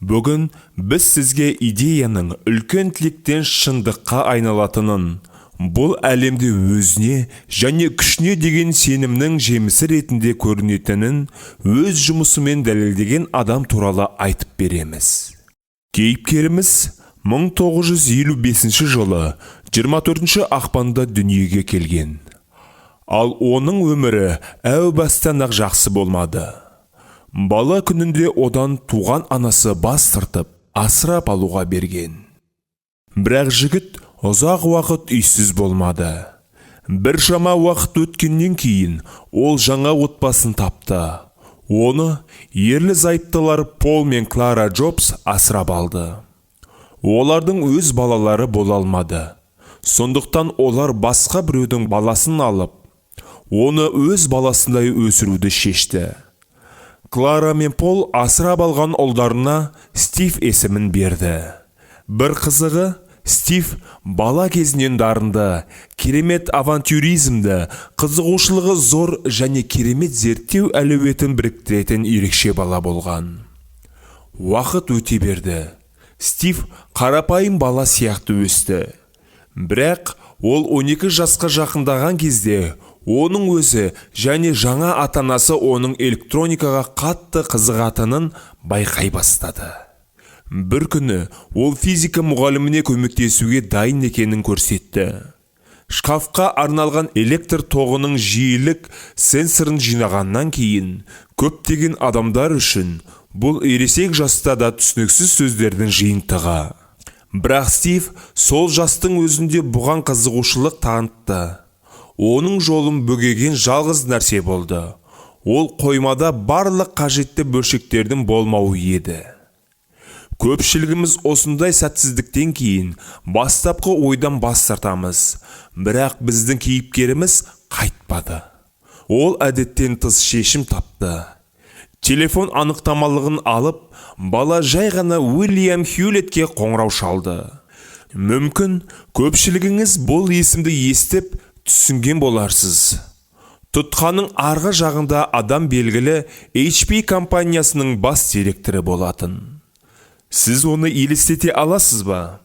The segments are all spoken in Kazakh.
Бүгін біз сізге идеяның үлкен тілектен шындыққа айналатынын, бұл әлемде өзіне және күшіне деген сенімнің жемісі ретінде көрінетінін өз жұмысымен дәлелдеген адам туралы айтып береміз. Кейіпкеріміз 1955 жылы 24 ақпанда дүниеге келген. Ал оның өмірі әу бастан-ақ жақсы болмады. Бала күнінде одан туған анасы бас тартып, асырап алуға берген. Бірақ жігіт ұзақ уақыт үйсіз болмады. Бір шама уақыт өткеннен кейін ол жаңа отбасын тапты. Оны ерлі-зайыптылар Пол мен Клара Джобс асырап алды. Олардың өз балалары бола алмады. Сондықтан олар басқа біреудің баласын алып, оны өз баласындай өсіруді шешті. Клара мен Пол асырап алған ұлдарына Стив есімін берді. Бір қызығы, Стив бала кезінен дарынды, керемет авантюризмді, қызығушылығы зор және керемет зерттеу әлеуетін біріктіретін ерекше бала болған. Уақыт өте берді. Стив қарапайым бала сияқты өсті. Бірақ ол 12 жасқа жақындаған кезде оның өзі және жаңа атанасы оның электроникаға қатты қызығатынын байқай бастады. Бір күні ол физика мұғаліміне көмектесуге дайын екенін көрсетті. Шкафқа арналған электр тоғының жиілік сенсорын жинағаннан кейін көптеген адамдар үшін бұл ересек жаста да түсініксіз сөздердің жиынтығы. Бірақ Стив сол жастың өзінде бұған қызығушылық танытты. Оның жолын бөгеген жалғыз нәрсе болды. Ол қоймада барлық қажетті бөлшектердің болмауы еді. Көпшілігіміз осындай сәтсіздіктен кейін бастапқы ойдан бас тартамыз. Бірақ біздің кейіпкеріміз қайтпады. Ол әдеттен тыс шешім тапты. Телефон анықтамалығын алып, бала жай ғана Уильям Хьюлетке қоңырау шалды. Мүмкін көпшілігіңіз бұл есімді естіп түсінген боларсыз. Тұтқаның арғы жағында адам белгілі HP компаниясының бас директоры болатын. Сіз оны елестете аласыз ба?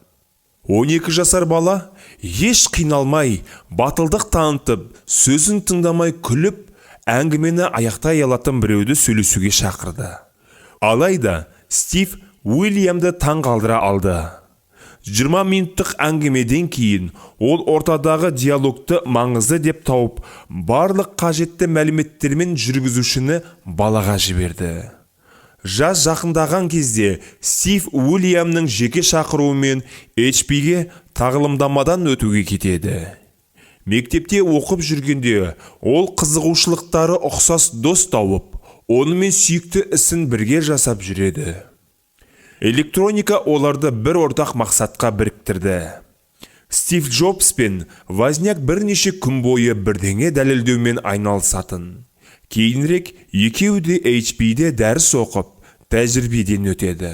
12 жасар бала еш қиналмай, батылдық танытып, сөзін тыңдамай күліп, әңгімені аяқтай алатын біреуді сөйлесуге шақырды. Алайда Стив Уильямды таң қалдыра алды. 20 минуттық әңгімеден кейін ол ортадағы диалогты маңызды деп тауып, барлық қажетті мәліметтермен жүргізушіні балаға жіберді. Жаз жақындаған кезде Стив Уильямның жеке шақыруымен HP-ге тағылымдамадан өтуге кетеді. Мектепте оқып жүргенде ол қызығушылықтары ұқсас дос тауып, онымен сүйікті ісін бірге жасап жүреді. Электроника оларды бір ортақ мақсатқа біріктірді. Стив Джобс пен Возняк бірнеше күн бойы бірдеңе дәлелдеумен айналысатын. Кейінірек екеуі де HP-де дәріс оқып, тәжірибеден өтеді.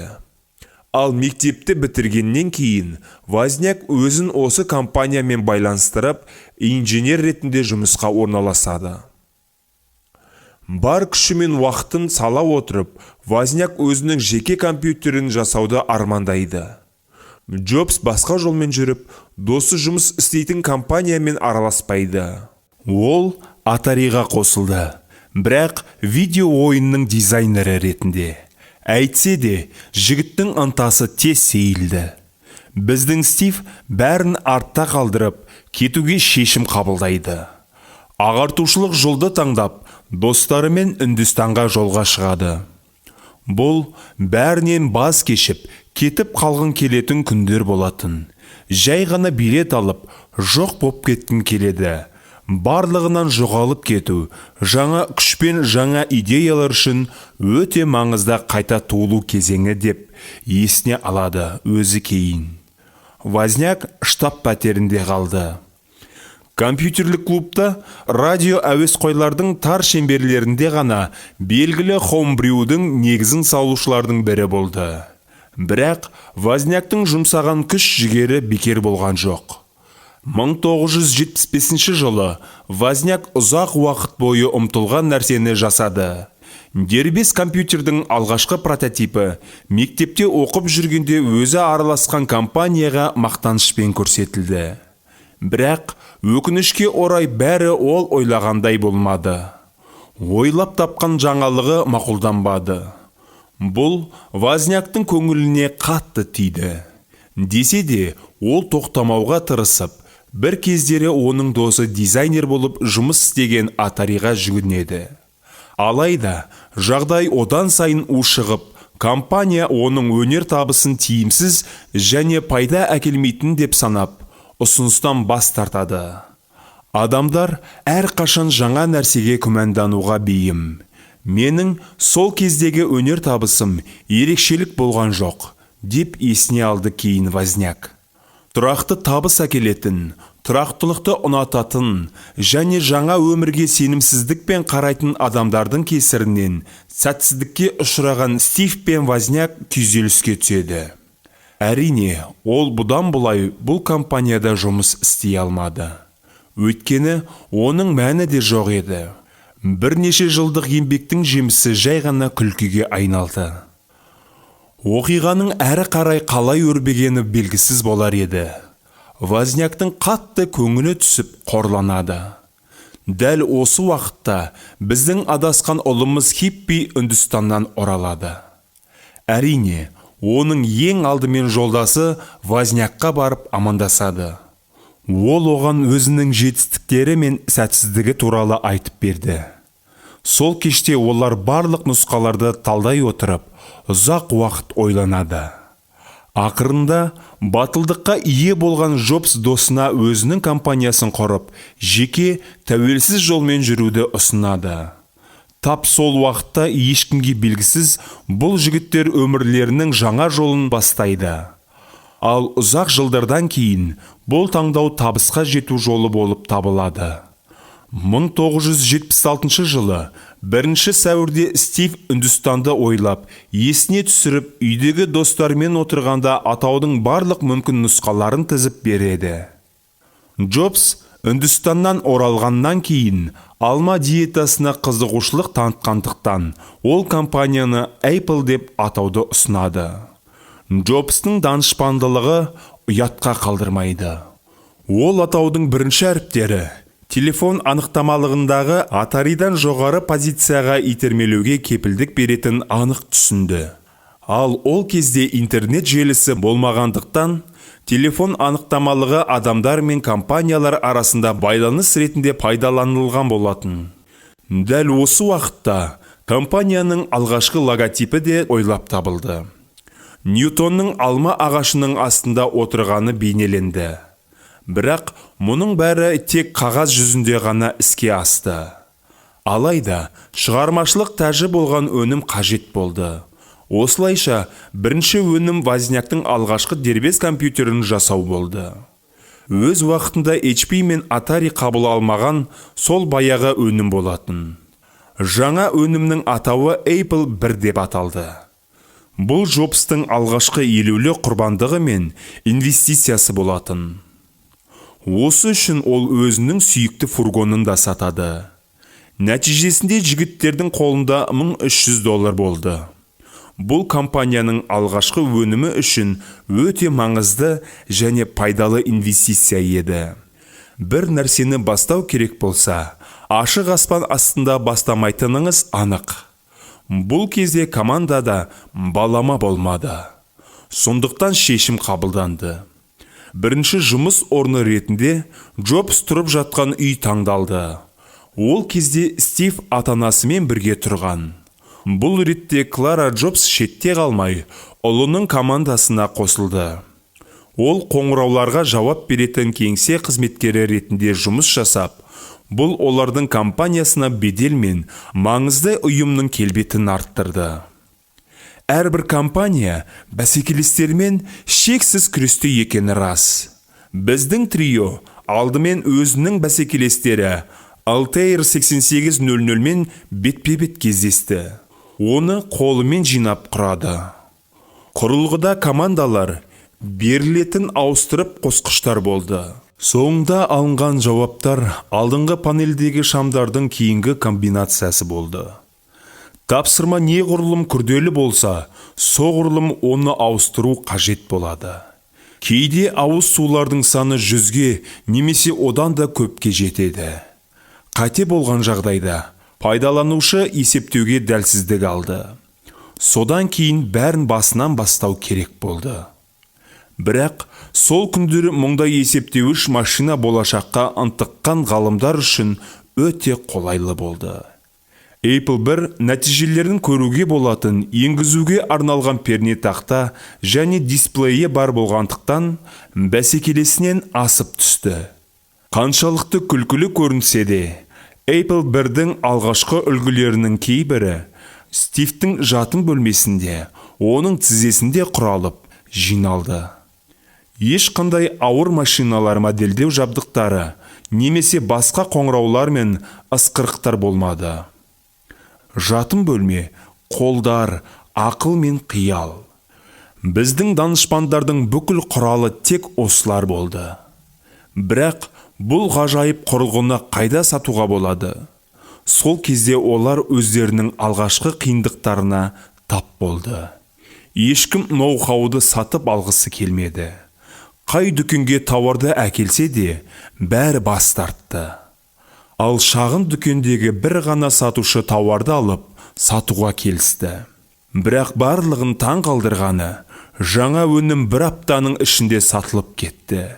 Ал мектепті бітіргеннен кейін Возняк өзін осы компаниямен байланыстырып, инженер ретінде жұмысқа орналасады. Бар күші мен уақытын сала отырып, Возняк өзінің жеке компьютерін жасауды армандайды. Джобс басқа жолмен жүріп, досы жұмыс істейтін компаниямен араласпайды. Ол Atari'ға қосылды, бірақ видео ойынның дизайнері ретінде. Әйтсе де, жігіттің ынтасы тез сейілді. Біздің Стив бәрін артта қалдырып, кетуге шешім қабылдайды. Ағартушылық жолды таңдап, достарымен Үндістанға жолға шығады. Бұл бәрінен баз кешіп, кетіп қалғын келетін күндер болатын. Жай ғана билет алып, жоқ боп кеткін келеді. Барлығынан жоғалып кету, жаңа күшпен жаңа идеялар үшін өте маңызда қайта туылу кезеңі деп есіне алады өзі кейін. Возняк штаб пәтерінде қалды. Компьютерлік клубта радио әуесқойлардың тар шеңберлерінде ғана белгілі хоумбрюдің негізін салушылардың бірі болды. Бірақ Возняктың жұмсаған күш жігері бекер болған жоқ. 1975 жылы Возняк ұзақ уақыт бойы ұмтылған нәрсені жасады. Дербес компьютердің алғашқы прототипі мектепте оқып жүргенде өзі араласқан компанияға мақтанышпен көрсетілді. Бірақ өкінішке орай бәрі ол ойлағандай болмады. Ойлап тапқан жаңалығы мақұлданбады. Бұл Возняктың көңіліне қатты тиді. Десе де, ол тоқтамауға тырысып, бір кездері оның досы дизайнер болып жұмыс істеген Атариға жүгінеді. Алайда, жағдай одан сайын ушығып, компания оның өнер табысын тиімсіз және пайда әкелмейтін деп санап, ұсыныстан бас тартады. Адамдар әрқашан жаңа нәрсеге күмәндануға бейім. Менің сол кездегі өнер табысым ерекшелік болған жоқ, деп есіне алды кейін Возняк. Тұрақты табыс әкелетін, тұрақтылықты ұнататын және жаңа өмірге сенімсіздікпен қарайтын адамдардың кесірінен сәтсіздікке ұшыраған Стив пен Возняк күйзеліске түседі. Әрине, ол бұдан бұлай бұл компанияда жұмыс істей алмады. Өйткені оның мәні де жоқ еді. Бірнеше жылдық еңбектің жемісі жай ғана күлкіге айналды. Оқиғаның әрі қарай қалай өрбегені белгісіз болар еді. Возняктың қатты көңілі түсіп қорланады. Дәл осы уақытта біздің адасқан ұлымыз Хиппи Үндістаннан оралады. Әрине, оның ең алдымен жолдасы Вознякқа барып амандасады. Ол оған өзінің жетістіктері мен сәтсіздігі туралы айтып берді. Сол кеште олар барлық нұсқаларды талдай отырып, ұзақ уақыт ойланады. Ақырында батылдыққа ие болған Джобс досына өзінің компаниясын құрып, жеке тәуелсіз жолмен жүруді ұсынады. Тап сол уақытта ешкімге белгісіз бұл жігіттер өмірлерінің жаңа жолын бастайды. Ал ұзақ жылдардан кейін бұл таңдау табысқа жету жолы болып табылады. 1976 жылы 1 сәуірде Стив Үндістанды ойлап, есіне түсіріп, үйдегі достармен отырғанда атаудың барлық мүмкін нұсқаларын тізіп береді. Джобс Үндістаннан оралғаннан кейін алма диетасына қызығушылық танытқандықтан ол компанияны Apple деп атауды ұсынады. Джобстың данышпандылығы ұятқа қалдырмайды. Ол атаудың бірінші әріптері телефон анықтамалығындағы Атаридан жоғары позицияға итермелеуге кепілдік беретін анық түсінді. Ал ол кезде интернет желісі болмағандықтан, телефон анықтамалығы адамдар мен компаниялар арасында байланыс ретінде пайдаланылған болатын. Дәл осы уақытта компанияның алғашқы логотипі де ойлап табылды. Ньютонның алма ағашының астында отырғаны бейнеленді. Бірақ мұның бәрі тек қағаз жүзінде ғана іске асты. Алайда шығармашылық тәжі болған өнім қажет болды. Осылайша бірінші өнім Возняктың алғашқы дербес компьютерін жасау болды. Өз уақытында HP мен Atari қабыл алмаған сол баяғы өнім болатын. Жаңа өнімнің атауы Apple 1 деп аталды. Бұл Джобстың алғашқы елеулі құрбандығы мен инвестициясы болатын. Осы үшін ол өзінің сүйікті фургонын да сатады. Нәтижесінде жігіттердің қолында $1300 болды. Бұл компанияның алғашқы өнімі үшін өте маңызды және пайдалы инвестиция еді. Бір нәрсені бастау керек болса, ашық аспан астында бастамайтыныңыз анық. Бұл кезде командада балама болмады. Сондықтан шешім қабылданды. Бірінші жұмыс орны ретінде Джобс тұрып жатқан үй таңдалды. Ол кезде Стив ата-анасымен бірге тұрған. Бұл ретте Клара Джобс шетте қалмай, ұлының командасына қосылды. Ол қоңырауларға жауап беретін кеңсе қызметкері ретінде жұмыс жасап, бұл олардың компаниясына бедел мен маңызды ұйымның келбетін арттырды. Әрбір компания бәсекелестермен шексіз күресте екені рас. Біздің трио алдымен өзінің бәсекелестері Altair 8800 мен бетпе-бет кездесті. Оны қолымен жинап құрады. Құрылғыда командалар берілетін ауыстырып қосқыштар болды. Соңында алынған жауаптар алдыңғы панелдегі шамдардың кейінгі комбинациясы болды. Тапсырма неғұрлым күрделі болса, соғұрлым оны ауыстыру қажет болады. Кейде ауыз сулардың саны 100-ге немесе одан да көпке жетеді. Қате болған жағдайда пайдаланушы есептеуге дәлсіздік алды. Содан кейін бәрін басынан бастау керек болды. Бірақ сол күндері мұндай есептеуіш машина болашаққа ынтыққан ғалымдар үшін өте қолайлы болды. Apple 1 нәтижелерін көруге болатын енгізуге арналған пернетақта және дисплейі бар болғандықтан бәсекелесінен асып түсті. Қаншалықты күлкілі көрінсе де, Apple 1-дің алғашқы үлгілерінің кейбірі Стивтің жатын бөлмесінде, оның тізесінде құралып, жиналды. Ешқандай ауыр машиналар модельдеу жабдықтары немесе басқа қоңыраулар мен ысқырықтар болмады. Жатын бөлме, қолдар, ақыл мен қиял. Біздің данышпандардың бүкіл құралы тек осылар болды. Бірақ бұл ғажайып құрылғыны қайда сатуға болады? Сол кезде олар өздерінің алғашқы қиындықтарына тап болды. Ешкім ноу-хауды сатып алғысы келмеді. Қай дүкенге тауарды әкелсе де, бәрі бас тартты. Ал шағын дүкендегі бір ғана сатушы тауарды алып, сатуға келісті. Бірақ барлығын таң қалдырғаны, жаңа өнім бір аптаның ішінде сатылып кетті.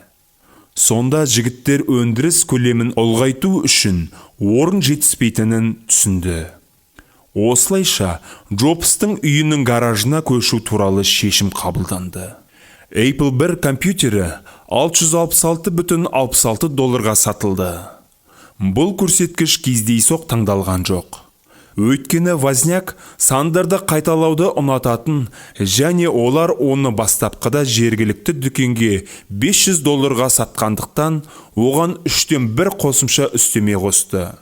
Сонда жігіттер өндіріс көлемін ұлғайту үшін орын жетіспейтінін түсінді. Осылайша, Джобстың үйінің гаражына көшу туралы шешім қабылданды. Apple 1 компьютері $666,66 сатылды. Бұл көрсеткіш кездейсоқ таңдалған жоқ. Өйткені Возняк сандарды қайталауды ұнататын және олар оны бастапқыда жергілікті дүкенге $500 сатқандықтан оған 3-тен 1 қосымша үстеме қосты.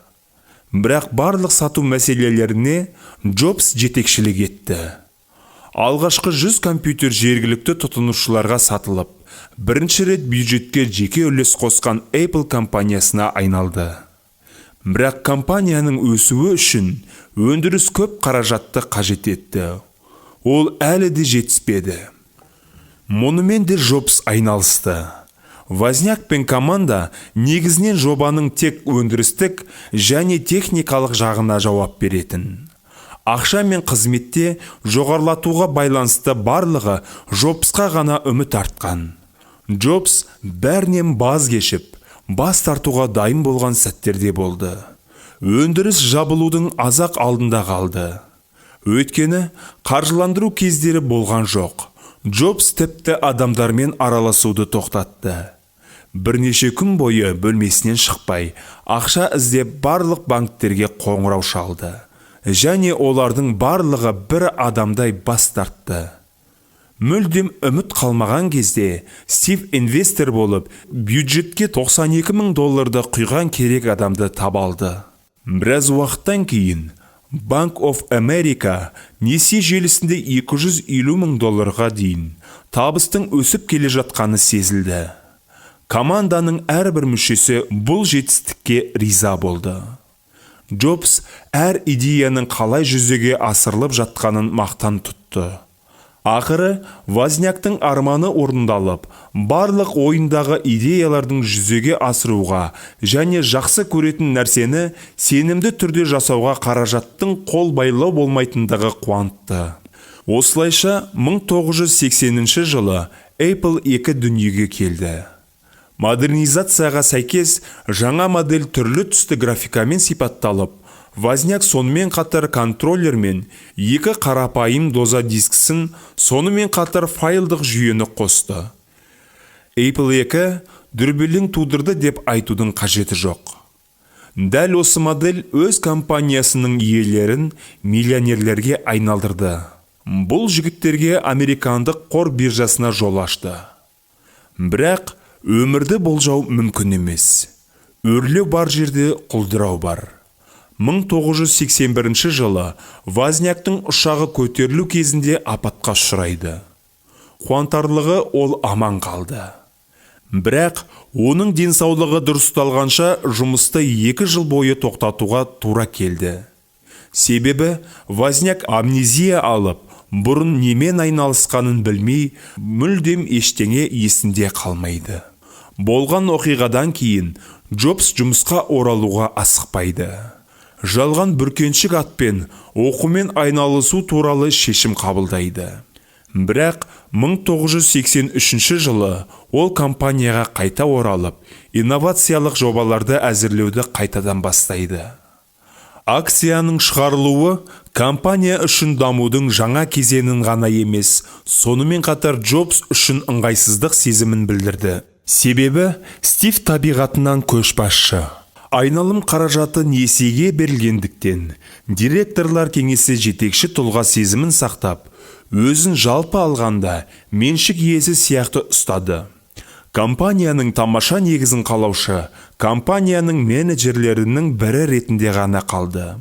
Бірақ барлық сату мәселелеріне Джобс жетекшілік етті. Алғашқы 100 компьютер жергілікті тұтынушыларға сатылып, бірінші рет бюджетке жеке үлес қосқан Apple компаниясына айналды. Бірақ компанияның өсуі үшін өндіріс көп қаражатты қажет етті. Ол әлі де жетіспеді. Мұнымен де Джобс айналысты. Возняк пен команда негізінен жобаның тек өндірістік және техникалық жағына жауап беретін. Ақша мен қызметте жоғарлатуға байланысты барлығы Джобсқа ғана үміт артқан. Джобс бәрінен баз кешіп, бас тартуға дайын болған сәттерде болды. Өндіріс жабылудың азақ алдында қалды. Өйткені қаржыландыру кездері болған жоқ. Джобс тіпті адамдармен араласуды тоқтатты. Бірнеше күн бойы бөлмесінен шықпай, ақша іздеп барлық банктерге қоңырау шалды. Және олардың барлығы бір адамдай бас тартты. Мүлдем үміт қалмаған кезде Стив инвестор болып, бюджетке $92,000 құйған керек адамды табалды. Біраз уақыттан кейін Bank of America несие желісінде $250,000 дейін табыстың өсіп келе жатқаны сезілді. Команданың әрбір мүшесі бұл жетістікке риза болды. Джобс әр идеяның қалай жүзеге асырылып жатқанын мақтан тұтты. Ақыры, Возняктың арманы орындалып, барлық ойындағы идеялардың жүзеге асыруға және жақсы көретін нәрсені сенімді түрде жасауға қаражаттың қол байлау болмайтындығы қуантты. Осылайша 1980 жылы Apple 2 дүниеге келді. Модернизацияға сәйкес жаңа модель түрлі түсті графикамен сипатталып, Возняк сонымен қатар контроллер мен 2 қарапайым доза дискісін, сонымен қатар файлдық жүйені қосты. Apple 2 дүрбелең тудырды деп айтудың қажеті жоқ. Дәл осы модель өз компаниясының иелерін миллионерлерге айналдырды. Бұл жігіттерге американдық қор биржасына жол ашты. Бірақ өмірді болжау мүмкін емес. Өрлеу бар жерде құлдырау бар. 1981 жылы Возняктың ұшағы көтерілу кезінде апатқа ұшырайды. Қуантарлығы ол аман қалды. Бірақ оның денсаулығы дұрысталғанша жұмысты 2 жыл бойы тоқтатуға тура келді. Себебі Возняк амнезия алып, бұрын немен айналысқанын білмей, мүлдем ештеңе есінде қалмайды. Болған оқиғадан кейін Джобс жұмысқа оралуға асықпайды. Жалған бүркеншік атпен оқумен айналысу туралы шешім қабылдайды. Бірақ 1983 жылы ол компанияға қайта оралып, инновациялық жобаларды әзірлеуді қайтадан бастайды. Акцияның шығарылуы компания үшін дамудың жаңа кезеңін ғана емес, сонымен қатар Джобс үшін ыңғайсыздық сезімін білдірді. Себебі Стив табиғатынан көшбасшы. Айналым қаражаты несиеге берілгендіктен, директорлар кеңесі жетекші тұлға сезімін сақтап, өзін жалпы алғанда меншік иесі сияқты ұстады. Компанияның тамаша негізін қалаушы, компанияның менеджерлерінің бірі ретінде ғана қалды.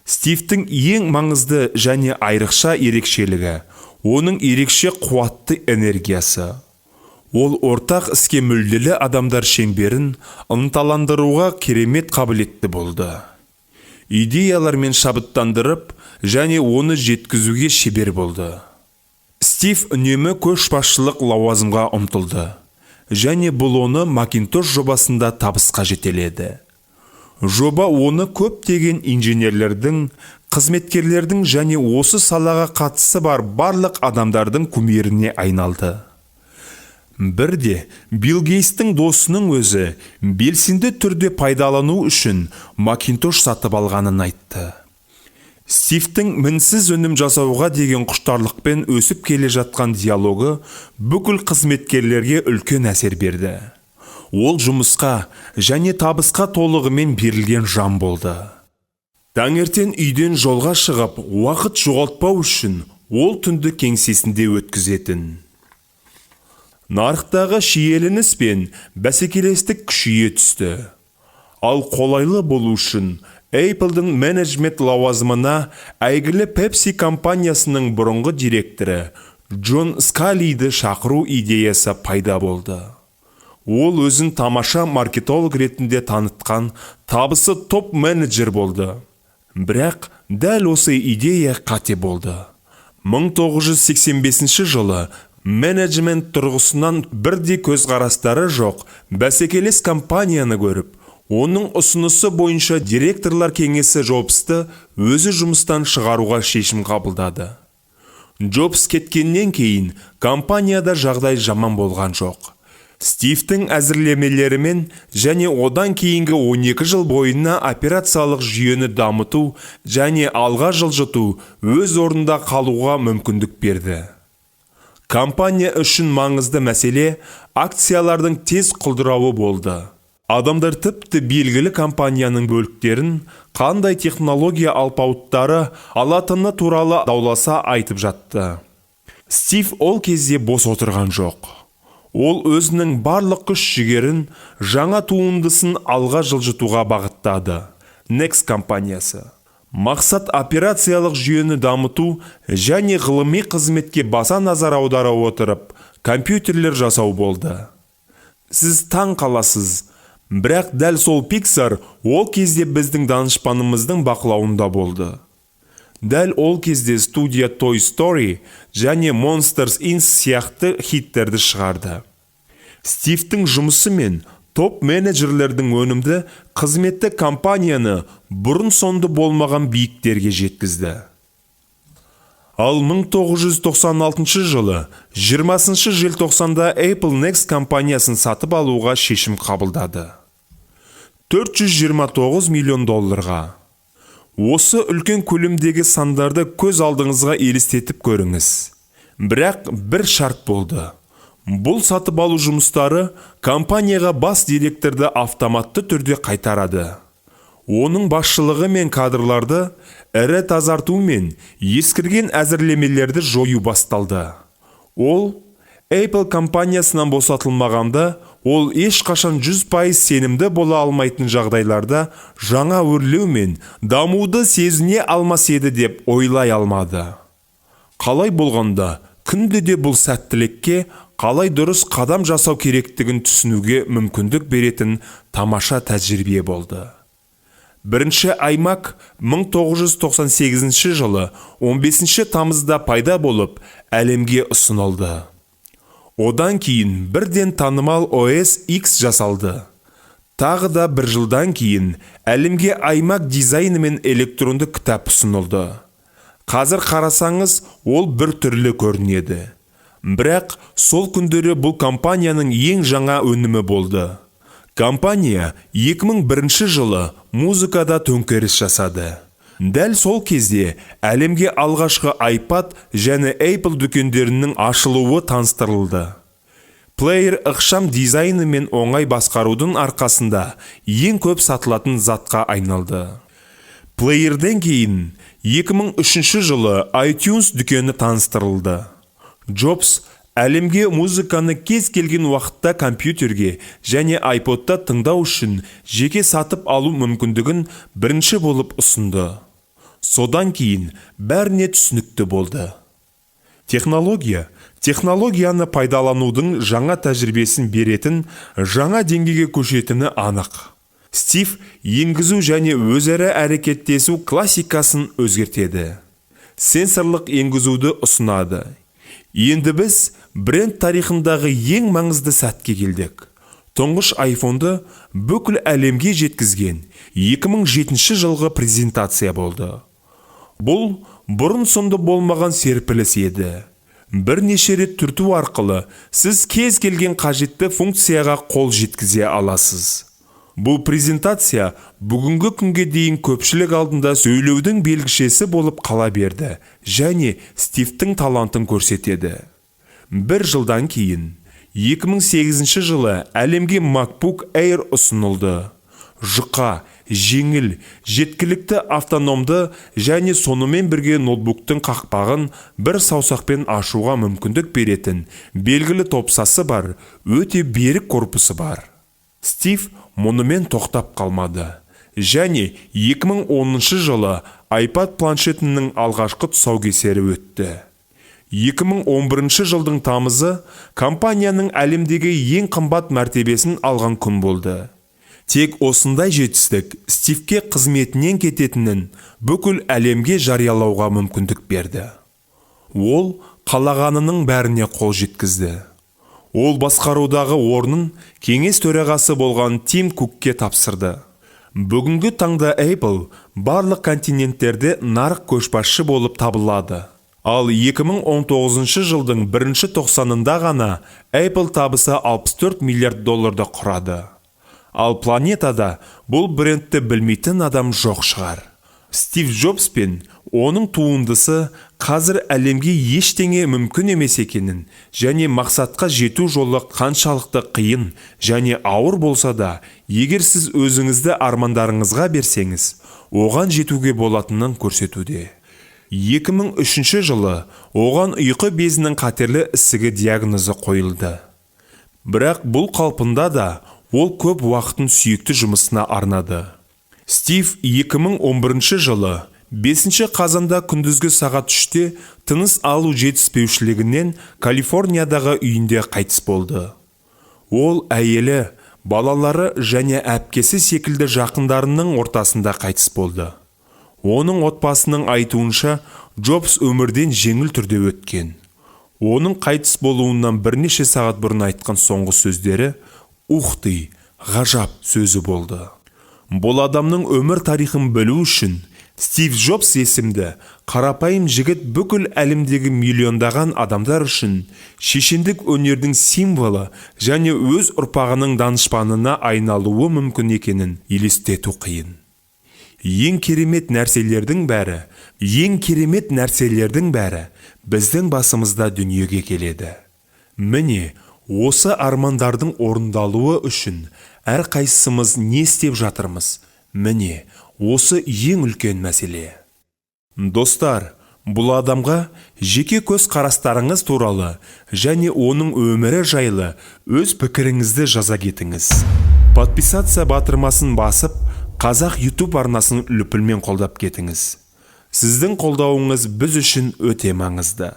Стивтің ең маңызды және айрықша ерекшелігі, оның ерекше қуатты энергиясы. Ол ортақ іске мүдделі адамдар шеңберін ынталандыруға керемет қабілетті болды. Идеялармен шабыттандырып және оны жеткізуге шебер болды. Стив үнемі көшбасшылық лауазымға ұмтылды. Және бұл оны Macintosh жобасында табысқа жетеледі. Жоба оны көптеген инженерлердің, қызметкерлердің және осы салаға қатысы бар барлық адамдардың кумиріне айналды. Бірде Билл Гейтстің досының өзі белсенді түрде пайдалану үшін Macintosh сатып алғанын айтты. Стивтің мінсіз өнім жасауға деген құштарлықпен өсіп келе жатқан диалогы бүкіл қызметкерлерге үлкен әсер берді. Ол жұмысқа және табысқа толығымен берілген жан болды. Таңертең үйден жолға шығып, уақыт жоғалтпау үшін ол түнді кеңсесінде өткізетін. Нарықтағы шиеленіс пен бәсекелестік күшейе түсті. Ал қолайлы болу үшін Apple'дың менеджмент лауазымына әйгілі Pepsi компаниясының бұрынғы директоры Джон Скалиді шақыру идеясы пайда болды. Ол өзін тамаша маркетолог ретінде танытқан табысы топ менеджер болды. Бірақ дәл осы идея қате болды. 1985 жылы менеджмент тұрғысынан бірдей көзқарастары жоқ бәсекелес компанияны көріп, оның ұсынысы бойынша директорлар кеңесі Джобсты өзі жұмыстан шығаруға шешім қабылдады. Джобс кеткеннен кейін компанияда жағдай жаман болған жоқ. Стивтің әзірлемелерімен және одан кейінгі 12 жыл бойына операциялық жүйені дамыту және алға жылжыту өз орнында қалуға мүмкіндік берді. Компания үшін маңызды мәселе акциялардың тез құлдырауы болды. Адамдар тіпті белгілі компанияның бөліктерін, қандай технология алпауыттары алатыны туралы дауласа айтып жатты. Стив ол кезде бос отырған жоқ. Ол өзінің барлық күш-жігерін жаңа туындысын алға жылжытуға бағыттады. Next компаниясы. Мақсат операциялық жүйені дамыту және ғылыми қызметке баса назар аудара отырып, компьютерлер жасау болды. Сіз таң қаласыз, бірақ дәл сол Pixar ол кезде біздің данышпанымыздың бақылауында болды. Дәл ол кезде студия Toy Story және Monsters Inc. сияқты хиттерді шығарды. Стивтің жұмысы мен топ менеджерлердің өнімді қызметті компанияны бұрын сонды болмаған биіктерге жеткізді. Ал 1996 жылы 20 желтоқсанда Apple Next компаниясын сатып алуға шешім қабылдады. $429 миллион. Осы үлкен көлемдегі сандарды көз алдыңызға елестетіп көріңіз. Бірақ бір шарт болды. Бұл сатып алу жұмыстары компанияға бас директорды автоматты түрде қайтарады. Оның басшылығы мен кадрларды ірі тазарту мен ескірген әзірлемелерді жою басталды. Ол Apple компаниясынан босатылмағанда, ол ешқашан 100% сенімді бола алмайтын жағдайларда жаңа өрлеу мен дамуды сезіне алмас еді деп ойлай алмады. Қалай болғанда, күнде де бұл сәттілікке қалай дұрыс қадам жасау керектігін түсінуге мүмкіндік беретін тамаша тәжірибе болды. Бірінші iMac 1998 жылы 15 тамызда пайда болып, әлемге ұсынылды. Одан кейін бірден танымал OS X жасалды. Тағы да бір жылдан кейін әлемге iMac дизайны мен электронды кітап ұсынылды. Қазір қарасаңыз, ол бір түрлі көрінеді. Бірақ сол күндері бұл компанияның ең жаңа өнімі болды. Компания 2001 жылы музыкада төңкеріс жасады. Дәл сол кезде әлемге алғашқы iPad және Apple дүкендерінің ашылуы таныстырылды. Плеер ықшам дизайны мен оңай басқарудың арқасында ең көп сатылатын затқа айналды. Плеерден кейін 2003 жылы iTunes дүкені таныстырылды. Джобс әлемге музыканы кез келген уақытта компьютерге және iPod'та тыңдау үшін жеке сатып алу мүмкіндігін бірінші болып ұсынды. Содан кейін бәріне түсінікті болды. Технологияны пайдаланудың жаңа тәжірибесін беретін жаңа деңгейге көшетіні анық. Стив енгізу және өзара әрекеттесу классикасын өзгертеді. Сенсорлық енгізуді ұсынады. Енді біз бренд тарихындағы ең маңызды сәтке келдік. Тұңғыш iPhone'ды бүкіл әлемге жеткізген 2007 жылғы презентация болды. Бұл бұрын сонды болмаған серпіліс еді. Бірнеше рет түрту арқылы сіз кез келген қажетті функцияға қол жеткізе аласыз. Бұл презентация бүгінгі күнге дейін көпшілік алдында сөйлеудің белгішесі болып қала берді және Стивтің талантын көрсетеді. Бір жылдан кейін 2008 жылы әлемге MacBook Air ұсынылды. Жұқа, жеңіл, жеткілікті автономды және сонымен бірге ноутбуктың қақпағын бір саусақпен ашуға мүмкіндік беретін белгілі топсасы бар, өте берік корпусы бар. Стив мұнымен тоқтап қалмады. Және 2010 жылы iPad планшетінің алғашқы тұсаукесері өтті. 2011 жылдың тамызы компанияның әлемдегі ең қымбат мәртебесін алған күн болды. Тек осындай жетістік Стивке қызметінен кететінін бүкіл әлемге жариялауға мүмкіндік берді. Ол қалағанының бәріне қол жеткізді. Ол басқарудағы орнын кеңес төрағасы болған Тим Кукке тапсырды. Бүгінгі таңда Apple барлық континенттерде нарық көшбасшы болып табылады. Ал 2019 жылдың 1-тоқсанында ғана Apple табысы $64 миллиард құрады. Ал планетада бұл брендті білмейтін адам жоқ шығар. Стив Джобс пен оның туындысы қазір әлемге ештеңе мүмкін емес екенін және мақсатқа жету жолы қаншалықты қиын және ауыр болса да, егер сіз өзіңізді армандарыңызға берсеңіз, оған жетуге болатынын көрсетуде. 2003 жылы оған ұйқы безінің қатерлі ісігі диагнозы қойылды. Бірақ бұл қалпында да ол көп уақытын сүйікті жұмысына арнады. Стив 2011 жылы 5 қазанда күндізгі сағат 3-те тыныс алу жетіспеушілігінен Калифорниядағы үйінде қайтыс болды. Ол әйелі, балалары және әпкесі секілді жақындарының ортасында қайтыс болды. Оның отбасының айтуынша Джобс өмірден жеңіл түрде өткен. Оның қайтыс болуынан бірнеше сағат бұрын айтқан соңғы сөздері «Ух ты, ғажап» сөзі болды. Бұл адамның өмір тарихын білу үшін Стив Джобс есімді қарапайым жігіт бүкіл әлемдегі миллиондаған адамдар үшін шешендік өнердің символы және өз ұрпағының данышпанына айналуы мүмкін екенін елестету қиын. Ең керемет нәрселердің бәрі біздің басымызда дүниеге келеді. Міне, осы армандардың орындалуы үшін әрқайсымыз не істеп жатырмыз? Міне, осы ең үлкен мәселе. Достар, бұл адамға жеке көз қарастарыңыз туралы және оның өмірі жайлы өз пікіріңізді жаза кетіңіз. Подписация батырмасын басып, Қазақ YouTube арнасын үлпілмен қолдап кетіңіз. Сіздің қолдауыңыз біз үшін өте маңызды.